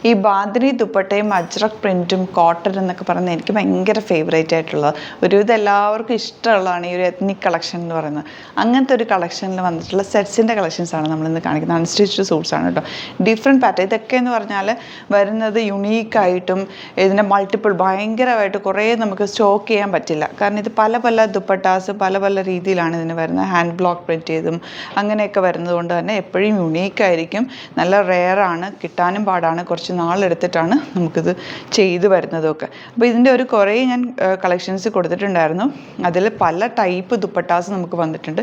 ഈ ബാന്തിനി ദുപ്പട്ടയും അജ്രക് പ്രിൻറ്റും കോട്ടൺ എന്നൊക്കെ പറയുന്നത് എനിക്ക് ഭയങ്കര ഫേവറേറ്റ് ആയിട്ടുള്ളത്. ഒരുവിധം എല്ലാവർക്കും ഇഷ്ടമുള്ളതാണ് ഈ ഒരു എത്നിക് കളക്ഷൻ എന്ന് പറയുന്നത്. അങ്ങനത്തെ ഒരു കളക്ഷനിൽ വന്നിട്ടുള്ള സെറ്റ്സിൻ്റെ കളക്ഷൻസാണ് നമ്മളിന്ന് കാണിക്കുന്നത്. അൺസ്റ്റിച്ച്ഡ് സൂട്ട്സ് ആണ് കേട്ടോ. ഡിഫറെൻറ്റ് പാറ്റേൺ ഇതൊക്കെ എന്ന് പറഞ്ഞാൽ വരുന്നത് യുണീക്കായിട്ടും ഇതിൻ്റെ മൾട്ടിപ്പിൾ ഭയങ്കരമായിട്ട് കുറേ നമുക്ക് സ്റ്റോക്ക് ചെയ്യാൻ പറ്റില്ല. കാരണം ഇത് പല പല ദുപ്പട്ടാസ് പല പല രീതിയിലാണ് ഇതിന് വരുന്നത്. ഹാൻഡ് ബ്ലോക്ക് പ്രിൻറ്റ് ചെയ്തും അങ്ങനെയൊക്കെ വരുന്നത് കൊണ്ട് തന്നെ എപ്പോഴും യുണീക്കായിരിക്കും. നല്ല റെയറാണ്, കിട്ടാനും പാടാണ്. കുറച്ച് നാളെടുത്തിട്ടാണ് നമുക്കിത് ചെയ്ത് വരുന്നതൊക്കെ. അപ്പോൾ ഇതിൻ്റെ ഒരു കുറേ ഞാൻ കളക്ഷൻസ് കൊടുത്തിട്ടുണ്ടായിരുന്നു. അതിൽ പല ടൈപ്പ് ദുപ്പട്ടാസ് നമുക്ക് വന്നിട്ടുണ്ട്.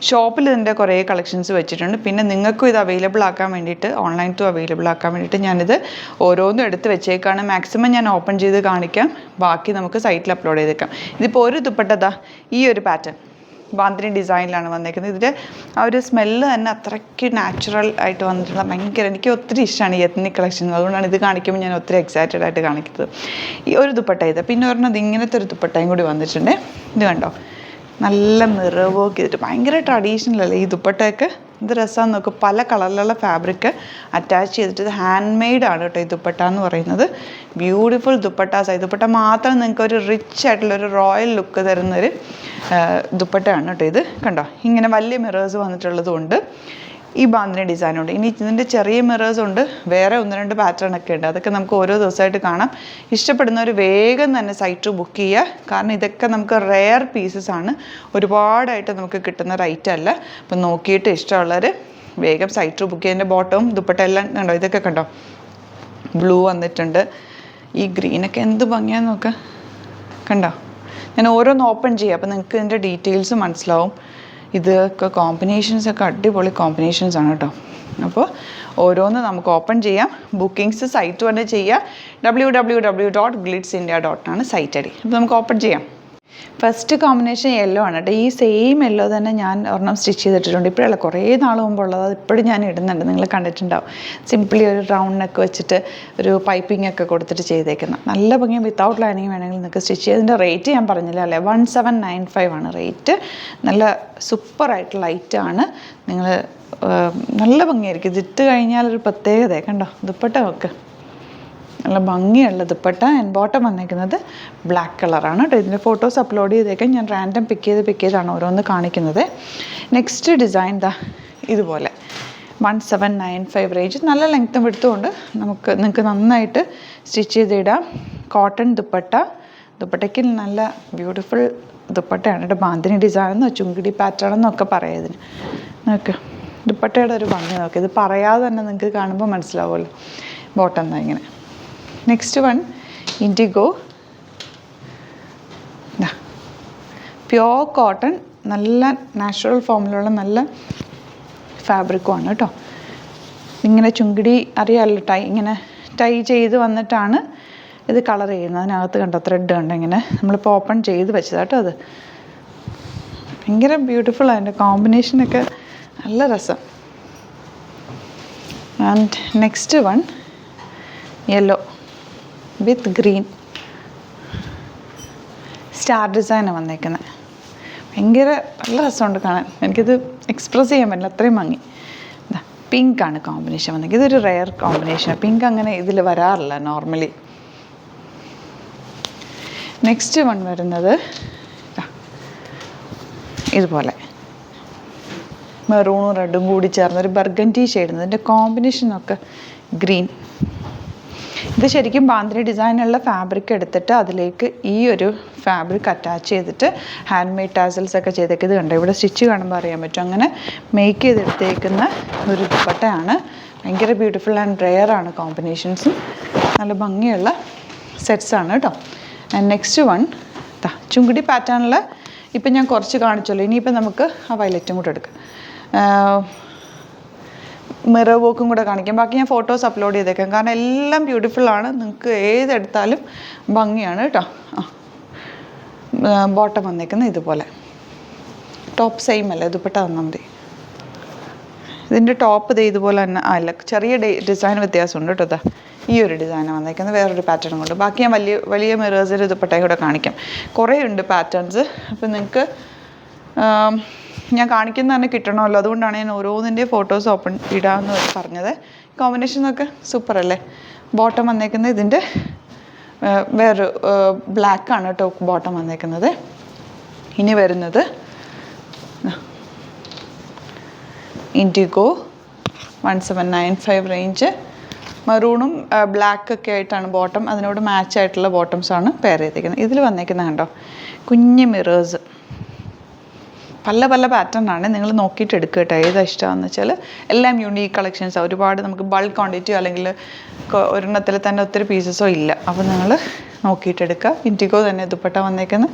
ഷോപ്പിൽ ഇതിൻ്റെ കുറേ കളക്ഷൻസ് വെച്ചിട്ടുണ്ട്. പിന്നെ നിങ്ങൾക്കും ഇത് അവൈലബിൾ ആക്കാൻ വേണ്ടിയിട്ട് ഓൺലൈൻ ടു അവൈലബിൾ ആക്കാൻ വേണ്ടിയിട്ട് ഞാനിത് ഓരോന്നും എടുത്ത് വെച്ചേക്കാണ്. മാക്സിമം ഞാൻ ഓപ്പൺ ചെയ്ത് കാണിക്കാം, ബാക്കി നമുക്ക് സൈറ്റിൽ അപ്ലോഡ് ചെയ്തേക്കാം. ഇതിപ്പോൾ ഒരു ദുപ്പട്ട ഈ ഒരു പാറ്റേൺ ബാന്തിനി ഡിസൈനിലാണ് വന്നേക്കുന്നത്. ഇതിൻ്റെ ആ ഒരു സ്മെല്ല് തന്നെ അത്രയ്ക്ക് നാച്ചുറൽ ആയിട്ട് വന്നിട്ടുള്ള ഭയങ്കര എനിക്ക് ഒത്തിരി ഇഷ്ടമാണ് ഈ എത്നിക് കളക്ഷൻ. അതുകൊണ്ടാണ് ഇത് കാണിക്കുമ്പോൾ ഞാൻ ഒത്തിരി എക്സൈറ്റഡ് ആയിട്ട് കാണിക്കുന്നത്. ഈ ഒരു ദുപ്പട്ട ഇത് പിന്നെ പറഞ്ഞത് ഇങ്ങനത്തെ ഒരു ദുപ്പട്ടയും കൂടി വന്നിട്ടുണ്ട്. ഇത് കണ്ടോ, നല്ല മിറർ വർക്ക് ചെയ്തിട്ട് ഭയങ്കര ട്രഡീഷണൽ അല്ലേ ഈ ദുപ്പട്ടയൊക്കെ. ഇത് രസമാണെന്ന് നോക്കും. പല കളറിലുള്ള ഫാബ്രിക് അറ്റാച്ച് ചെയ്തിട്ട് ഇത് ഹാൻഡ് മെയ്ഡാണ് കേട്ടോ ഈ ദുപ്പട്ട എന്ന് പറയുന്നത്. ബ്യൂട്ടിഫുൾ ദുപ്പട്ടാസ്. ഈ ദുപ്പട്ട മാത്രം നിങ്ങൾക്ക് ഒരു റിച്ച് ആയിട്ടുള്ളൊരു റോയൽ ലുക്ക് തരുന്നൊരു ദുപ്പട്ടയാണ് കേട്ടോ ഇത്. കണ്ടോ, ഇങ്ങനെ വലിയ മിറേഴ്സ് വന്നിട്ടുള്ളത് കൊണ്ട് ഈ ബാന്തിനി ഡിസൈനുണ്ട്. ഇനി ഇതിൻ്റെ ചെറിയ മിറേഴ്സ് ഉണ്ട്, വേറെ 1-2 പാറ്റേൺ ഒക്കെ ഉണ്ട്. അതൊക്കെ നമുക്ക് ഓരോ ദിവസമായിട്ട് കാണാം. ഇഷ്ടപ്പെടുന്നവർ വേഗം തന്നെ സൈറ്റ് ബുക്ക് ചെയ്യുക. കാരണം ഇതൊക്കെ നമുക്ക് റെയർ പീസസ് ആണ്, ഒരുപാടായിട്ട് നമുക്ക് കിട്ടുന്ന റൈറ്റ് അല്ല. അപ്പം നോക്കിയിട്ട് ഇഷ്ടമുള്ളവർ വേഗം സൈറ്റ് ബുക്ക് ചെയ്യുക. ബോട്ടവും ദുപ്പട്ട എല്ലാം കണ്ടോ, ഇതൊക്കെ കണ്ടോ ബ്ലൂ വന്നിട്ടുണ്ട്. ഈ ഗ്രീനൊക്കെ എന്ത് ഭംഗിയാന്ന് നോക്കുക, കണ്ടോ. ഞാൻ ഓരോന്ന് ഓപ്പൺ ചെയ്യാം അപ്പോൾ നിങ്ങൾക്ക് ഇതിൻ്റെ ഡീറ്റെയിൽസ് മനസ്സിലാവും. ഇതൊക്കെ കോമ്പിനേഷൻസൊക്കെ അടിപൊളി കോമ്പിനേഷൻസ് ആണ് കേട്ടോ. അപ്പോൾ ഓരോന്ന് നമുക്ക് ഓപ്പൺ ചെയ്യാം. ബുക്കിങ്സ് സൈറ്റ് തന്നെ ചെയ്യുക. www.glitzindia.com ആണ് സൈറ്റ് ഐ ഡി. അപ്പോൾ നമുക്ക് ഓപ്പൺ ചെയ്യാം. ഫസ്റ്റ് കോമ്പിനേഷൻ യെല്ലോ ആണ് കേട്ടോ. ഈ സെയിം യെല്ലോ തന്നെ ഞാൻ ഒരെണ്ണം സ്റ്റിച്ച് ചെയ്തിട്ടുണ്ട്. ഇപ്പോഴല്ല, കുറേ നാൾ മുമ്പുള്ളത്. അത് ഇപ്പോഴും ഞാൻ ഇടുന്നുണ്ട്, നിങ്ങൾ കണ്ടിട്ടുണ്ടാവും. സിംപ്ലി ഒരു റൗണ്ട് നെക്ക് വെച്ചിട്ട് ഒരു പൈപ്പിംഗ് ഒക്കെ കൊടുത്തിട്ട് ചെയ്തേക്കുന്ന നല്ല ഭംഗി. വിത്തൗട്ട് ലൈനിങ് വേണമെങ്കിൽ നിങ്ങൾക്ക് സ്റ്റിച്ച് ചെയ്ത്. ഇതിൻ്റെ റേറ്റ് ഞാൻ പറഞ്ഞില്ല അല്ലേ, 1795 ആണ് റേറ്റ്. നല്ല സൂപ്പറായിട്ട് ലൈറ്റാണ്. നിങ്ങൾ നല്ല ഭംഗിയായിരിക്കും ഇതിട്ട് കഴിഞ്ഞാൽ. ഒരു പ്രത്യേകത കണ്ടോ, ദുപ്പട്ട ഒക്കെ നല്ല ഭംഗിയുള്ള ദുപ്പട്ട. ആൻഡ് ബോട്ടം വന്നേക്കുന്നത് ബ്ലാക്ക് കളറാണ് കേട്ടോ. ഇതിൻ്റെ ഫോട്ടോസ് അപ്ലോഡ് ചെയ്തേക്കാം. ഞാൻ റാൻഡം പിക്ക് ചെയ്താണ് ഓരോന്ന് കാണിക്കുന്നത്. നെക്സ്റ്റ് ഡിസൈൻ ഇതുപോലെ 1795 റേഞ്ച്. നല്ല ലെങ്ത്തും വിടുത്തുകൊണ്ട് നിങ്ങൾക്ക് നന്നായിട്ട് സ്റ്റിച്ച് ചെയ്തിടാം. കോട്ടൺ ദുപ്പട്ട. ദുപ്പട്ടയ്ക്ക് നല്ല ബ്യൂട്ടിഫുൾ ദുപ്പട്ടയാണ് കേട്ടോ. ബാന്തിനി ഡിസൈൻ എന്നോ ചുങ്കിടി പാറ്റേൺ എന്നൊക്കെ പറയാം ഇതിന്. നോക്ക് ദുപ്പട്ടയുടെ ഒരു ഭംഗി നോക്ക്. ഇത് പറയാതെ തന്നെ നിങ്ങൾക്ക് കാണുമ്പോൾ മനസ്സിലാവുമല്ലോ. ബോട്ടം എന്താ ഇങ്ങനെ. Next one IndiGo. Pure cotton, നല്ല നാച്ചുറൽ ഫോമിലുള്ള നല്ല ഫാബ്രിക്കുമാണ് കേട്ടോ. ഇങ്ങനെ ചുങ്കിടി അറിയാമല്ലോ, ഇങ്ങനെ ടൈ ചെയ്ത് വന്നിട്ടാണ് ഇത് കളർ ചെയ്യുന്നത്. അതിനകത്ത് കണ്ടോ ത്രെഡ് കണ്ടോ ഇങ്ങനെ. നമ്മളിപ്പോൾ ഓപ്പൺ ചെയ്ത് വെച്ചതാട്ടോ. അത് ഭയങ്കര ബ്യൂട്ടിഫുൾ. അതിൻ്റെ കോമ്പിനേഷനൊക്കെ നല്ല രസം. And next one yellow with green. Star ഡിസൈനാണ് വന്നേക്കുന്നത്. ഭയങ്കര നല്ല രസമുണ്ട് കാണാൻ. എനിക്കിത് എക്സ്പ്രസ് ചെയ്യാൻ പറ്റില്ല, അത്രയും ഭംഗി. പിങ്ക് ആണ് കോമ്പിനേഷൻ വന്നേക്കുന്നത്. ഇതൊരു റെയർ കോമ്പിനേഷനാണ്. പിങ്ക് അങ്ങനെ ഇതിൽ വരാറില്ല നോർമലി. നെക്സ്റ്റ് വൺ വരുന്നത് ഇതുപോലെ മെറൂണും റെഡും കൂടി ചേർന്നൊരു ബർഗൻഡി ഷെയ്ഡ്. ഇതിൻ്റെ കോമ്പിനേഷനൊക്കെ ഗ്രീൻ. ഇത് ശരിക്കും ബാന്തിനി ഡിസൈനുള്ള ഫാബ്രിക് എടുത്തിട്ട് അതിലേക്ക് ഈ ഒരു ഫാബ്രിക് അറ്റാച്ച് ചെയ്തിട്ട് ഹാൻഡ് മെയ്ഡ് ടാസൽസ് ഒക്കെ ചെയ്തേക്ക്. ഇത് കണ്ടോ, ഇവിടെ സ്റ്റിച്ച് കാണുമ്പോൾ അറിയാൻ പറ്റും. അങ്ങനെ മേക്ക് ചെയ്തെടുത്തേക്കുന്ന ഒരു ദുപ്പട്ടയാണ്. ഭയങ്കര ബ്യൂട്ടിഫുൾ ആൻഡ് റെയർ ആണ് കോമ്പിനേഷൻസും. നല്ല ഭംഗിയുള്ള സെറ്റ്സാണ് കേട്ടോ. ആൻഡ് നെക്സ്റ്റ് വൺ ചുങ്കിടി പാറ്റേണിൽ ഇപ്പം ഞാൻ കുറച്ച് കാണിച്ചല്ലോ. ഇനിയിപ്പോൾ നമുക്ക് ആ വയലറ്റും കൂടെ എടുക്കാം. മിറർ വർക്കും കൂടെ കാണിക്കാം. ബാക്കി ഞാൻ ഫോട്ടോസ് അപ്ലോഡ് ചെയ്തേക്കാം. കാരണം എല്ലാം ബ്യൂട്ടിഫുള്ളാണ്. നിങ്ങൾക്ക് ഏതെടുത്താലും ഭംഗിയാണ് കേട്ടോ. ബോട്ടം വന്നേക്കുന്നത് ഇതുപോലെ. ടോപ്പ് സെയിം അല്ലേ, ദുപ്പട്ട തന്നാൽ മതി. ഇതിൻ്റെ ടോപ്പ് ഇതുപോലെ തന്നെ അല്ല, ചെറിയ ഡിസൈൻ വ്യത്യാസമുണ്ട് കേട്ടോ. ഈ ഒരു ഡിസൈനാണ് വന്നേക്കുന്നത്, വേറൊരു പാറ്റേൺ കൊണ്ട്. ബാക്കി ഞാൻ വലിയ വലിയ മിറേഴ്സിൽ ദുപ്പട്ടയും കൂടെ കാണിക്കാം. കുറേ ഉണ്ട് പാറ്റേൺസ്. അപ്പം നിങ്ങൾക്ക് ഞാൻ കാണിക്കുന്ന തന്നെ കിട്ടണമല്ലോ. അതുകൊണ്ടാണ് ഞാൻ ഓരോന്നിൻ്റെ ഫോട്ടോസ് ഓപ്പൺ ഇടാമെന്ന് പറഞ്ഞത്. കോമ്പിനേഷൻ നോക്ക്, സൂപ്പർ അല്ലേ? ബോട്ടം വന്നേക്കുന്നത് ഇതിൻ്റെ വേറൊരു ബ്ലാക്കാണ് കേട്ടോ ബോട്ടം വന്നേക്കുന്നത്. ഇനി വരുന്നത് ഇൻഡിഗോ 1795 റേഞ്ച്, മറൂണും ബ്ലാക്കൊക്കെ ആയിട്ടാണ് ബോട്ടം, അതിനോട് മാച്ച് ആയിട്ടുള്ള ബോട്ടംസാണ് പെയർ ചെയ്തിരിക്കുന്നത്. ഇതിൽ വന്നേക്കുന്നത് കണ്ടോ കുഞ്ഞ് മിറേഴ്സ്, പല പല പാറ്റേണാണ്. നിങ്ങൾ നോക്കിയിട്ട് എടുക്കുക കേട്ടോ, ഏതാ ഇഷ്ടമാണെന്ന് വെച്ചാൽ. എല്ലാം യൂണീക്ക് കളക്ഷൻസാണ്. ഒരുപാട് നമുക്ക് ബൾക്ക് ക്വാണ്ടിറ്റിയോ അല്ലെങ്കിൽ ഒരെണ്ണത്തിൽ തന്നെ ഒത്തിരി പീസസോ ഇല്ല. അപ്പോൾ നിങ്ങൾ നോക്കിയിട്ട് എടുക്കുക. ഇൻഡിഗോ തന്നെ ദുപ്പട്ട വന്നേക്കുന്നത്,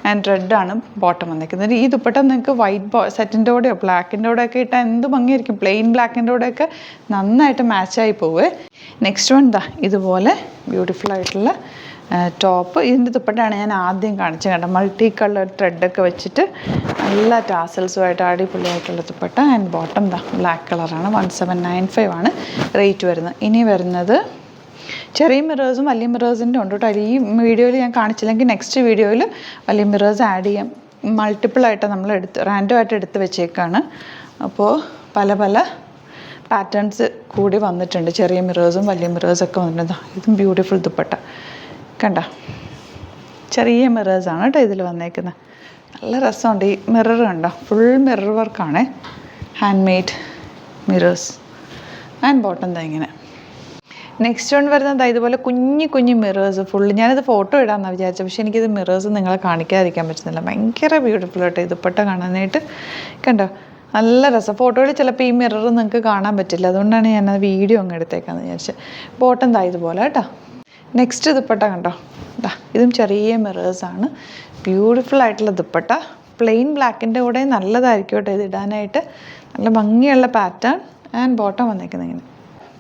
ആൻഡ് റെഡാണ് ബോട്ടം വന്നേക്കുന്നത്. ഈ ദുപ്പട്ട നിങ്ങൾക്ക് വൈറ്റ് സെറ്റിൻ്റെ കൂടെയോ ബ്ലാക്കിൻ്റെ കൂടെയൊക്കെ ഇട്ടാൽ എന്ത് ഭംഗിയായിരിക്കും. പ്ലെയിൻ ബ്ലാക്കിൻ്റെ കൂടെയൊക്കെ നന്നായിട്ട് മാച്ചായി പോവേ. നെക്സ്റ്റ് വൺ ദാ ഇതുപോലെ ബ്യൂട്ടിഫുൾ ആയിട്ടുള്ള ടോപ്പ്. ഇതിൻ്റെ ദുപ്പട്ടയാണ് ഞാൻ ആദ്യം കാണിച്ചത് കേട്ടോ. മൾട്ടി കളർ ത്രെഡൊക്കെ വെച്ചിട്ട് നല്ല ടാസൽസുമായിട്ട് അടിപൊളിയായിട്ടുള്ള ദുപ്പട്ട. ആൻഡ് ബോട്ടം ദാ ബ്ലാക്ക് കളറാണ്. 1795 ആണ് റേറ്റ് വരുന്നത്. ഇനി വരുന്നത് ചെറിയ മിറേഴ്സും വലിയ മിറേഴ്സിൻ്റെ ഉണ്ട് കേട്ടോ. ഈ വീഡിയോയിൽ ഞാൻ കാണിച്ചില്ലെങ്കിൽ നെക്സ്റ്റ് വീഡിയോയിൽ വലിയ മിറേഴ്സ് ആഡ് ചെയ്യാം. മൾട്ടിപ്പിളായിട്ട് നമ്മൾ റാൻഡമായിട്ട് എടുത്ത് വെച്ചേക്കാണ്. അപ്പോൾ പല പല പാറ്റേൺസ് കൂടി വന്നിട്ടുണ്ട്. ചെറിയ മിറേഴ്സും വലിയ മിറേഴ്സൊക്കെ വന്നിട്ടുണ്ട്. ഇതും ബ്യൂട്ടിഫുൾ ദുപ്പട്ട കണ്ട, ചെറിയ മിറേഴ്സാണ് കേട്ടോ ഇതിൽ വന്നേക്കുന്നത്. നല്ല രസമുണ്ട്. ഈ മിറർ കണ്ടോ, ഫുൾ മിറർ വർക്കാണ്, hand made mirrors. And bottom എന്താ ഇങ്ങനെ. നെക്സ്റ്റ് വൺ വരുന്നത് ഇതുപോലെ കുഞ്ഞു കുഞ്ഞു മിറേഴ്സ് ഫുള്ള്. ഞാനിത് ഫോട്ടോ ഇടാമെന്നാണ് വിചാരിച്ചത്, പക്ഷേ എനിക്കിത് മിറേഴ്സ് നിങ്ങളെ കാണിക്കാതിരിക്കാൻ പറ്റുന്നില്ല. ഭയങ്കര ബ്യൂട്ടിഫുൾ ആയിട്ട് ഈ ദുപ്പട്ട കാണാനായിട്ട് കണ്ടോ, നല്ല രസം. ഫോട്ടോയിൽ ചിലപ്പോൾ ഈ മിറർ നിങ്ങൾക്ക് കാണാൻ പറ്റില്ല, അതുകൊണ്ടാണ് ഞാനത് വീഡിയോ അങ്ങ് എടുത്തേക്കാന്ന് വിചാരിച്ചത്. ബോട്ടം എന്താ ഇതുപോലെ കേട്ടോ. നെക്സ്റ്റ് ദുപ്പട്ട കണ്ടോ, ഇതും ചെറിയ മിറേഴ്സാണ്. ബ്യൂട്ടിഫുൾ ആയിട്ടുള്ള ദുപ്പട്ട, പ്ലെയിൻ ബ്ലാക്കിൻ്റെ കൂടെ നല്ലതായിരിക്കും കേട്ടോ ഇത് ഇടാനായിട്ട്. നല്ല ഭംഗിയുള്ള പാറ്റേൺ. ആൻഡ് ബോട്ടം വന്നേക്കുന്നത് ഇങ്ങനെ.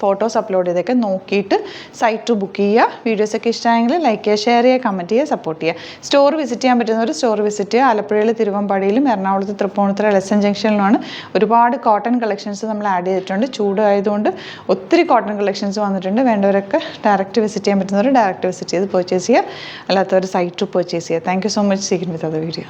ഫോട്ടോസ് അപ്ലോഡ് ചെയ്തൊക്കെ നോക്കിയിട്ട് സൈറ്റ് ബുക്ക് ചെയ്യുക. വീഡിയോസൊക്കെ ഇഷ്ടമായെങ്കിൽ ലൈക്ക് ചെയ്യുക, ഷെയർ ചെയ്യുക, കമൻറ്റ് ചെയ്യുക, സപ്പോർട്ട് ചെയ്യുക. സ്റ്റോർ വിസിറ്റ് ചെയ്യാൻ പറ്റുന്നവർ സ്റ്റോർ വിസിറ്റ് ചെയ്യുക. ആലപ്പുഴയിൽ തിരുവമ്പാടിയിലും എറണാകുളത്ത് തൃപ്പൂണിത്തുറ LSN ജംഗ്ഷനിലുമാണ്. ഒരുപാട് കോട്ടൺ കളക്ഷൻസ് നമ്മൾ ആഡ് ചെയ്തിട്ടുണ്ട്. ചൂടായതുകൊണ്ട് ഒത്തിരി കോട്ടൺ കളക്ഷൻസ് വന്നിട്ടുണ്ട്. വേണ്ടവരൊക്കെ ഡയറക്റ്റ് വിസിറ്റ് ചെയ്യാൻ പറ്റുന്നവർ ഡയറക്റ്റ് വിസിറ്റ് ചെയ്ത് പർച്ചേസ് ചെയ്യുക, അല്ലാത്തവർ സൈറ്റ് പർച്ചേസ് ചെയ്യുക. Thank you so much. See you with other video.